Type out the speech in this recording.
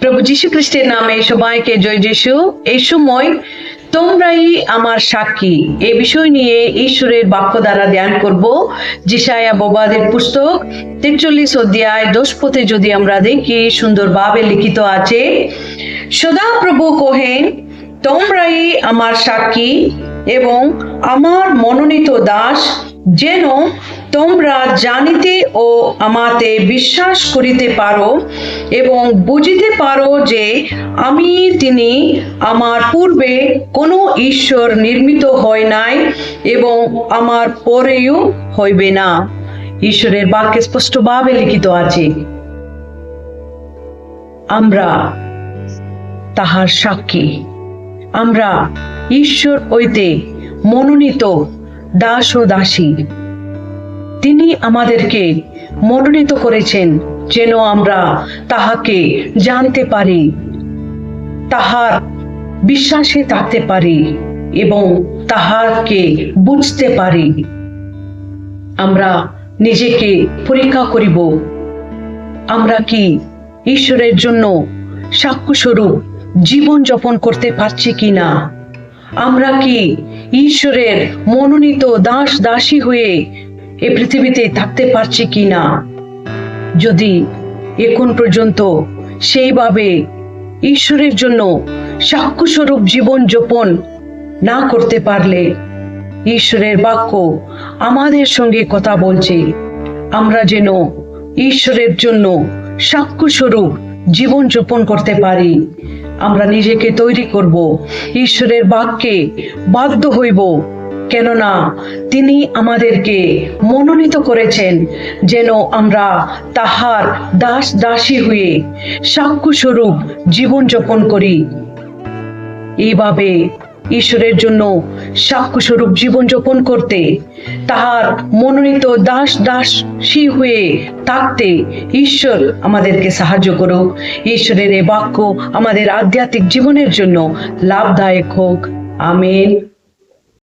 প্রভু যীশু খ্রিস্টের নামে সবাইকে জয় যিশু। এই সময় তোমরাই আমার সাক্ষী এই বিষয় নিয়ে ঈশ্বরের বাক্য দ্বারা ধ্যান করব। যেশায়া প্রবাদের পুস্তক 43 অধ্যায় 10 পদে যদি আমরা দেখি, সুন্দরভাবে লিখিত আছে, সদা প্রভু কহেন, তোমরাই আমার সাক্ষী এবং আমার মনোনীত দাস, যেন তোমরা জানিতে ও আমাতে বিশ্বাস করিতে পারো এবং বুঝিতে পারো যে আমি তিনি, আমার পূর্বে কোনো ঈশ্বর নির্মিত হয় নাই এবং আমার পরেও হইবে না। ঈশ্বরের বাক্যে স্পষ্টভাবে লিখিত আছে, আমরা তাহার সাক্ষী, আমরা ঈশ্বর হইতে মনোনীত দাস ও দাসী। তিনি আমাদেরকে মনোনীত করেছেন যেন আমরা তাহাকে জানতে পারি, তাহার বিশ্বাসে থাকতে পারি এবং তাহাকে বুঝতে পারি। আমরা নিজেকে পরীক্ষা করিব, আমরা কি ঈশ্বরের জন্য সাক্ষ্যস্বরূপ জীবন যাপন করতে পারছি কিনা? আমরা কি ঈশ্বরের মনোনীত দাস দাসী হয়ে এই পৃথিবীতে থাকতে পারছি কিনা? যদি এখন পর্যন্ত সেইভাবে ঈশ্বরের জন্য সাক্ষ্যস্বরূপ জীবন যাপন না করতে পারলে, ঈশ্বরের বাক্য আমাদের সঙ্গে কথা বলছে, আমরা যেন ঈশ্বরের জন্য সাক্ষ্যস্বরূপ জীবন যাপন করতে পারি। আমরা নিজেকে তৈরি করব, ঈশ্বরের বাক্যে বাধ্য হইব, কেননা তিনি আমাদেরকে মনোনীত করেছেন যেন আমরা তাহার দাস দাসী হয়ে সাক্ষ্যস্বরূপ জীবন যাপন করি। এইভাবে ঈশ্বরের জন্য সাক্ষ্যস্বরূপ জীবন যাপন করতে, তাহার মনোনীত দাস দাসী হয়ে থাকতে ঈশ্বর আমাদেরকে সাহায্য করুক। ঈশ্বরের এই বাক্য আমাদের আধ্যাত্মিক জীবনের জন্য লাভদায়ক হোক। আমেন।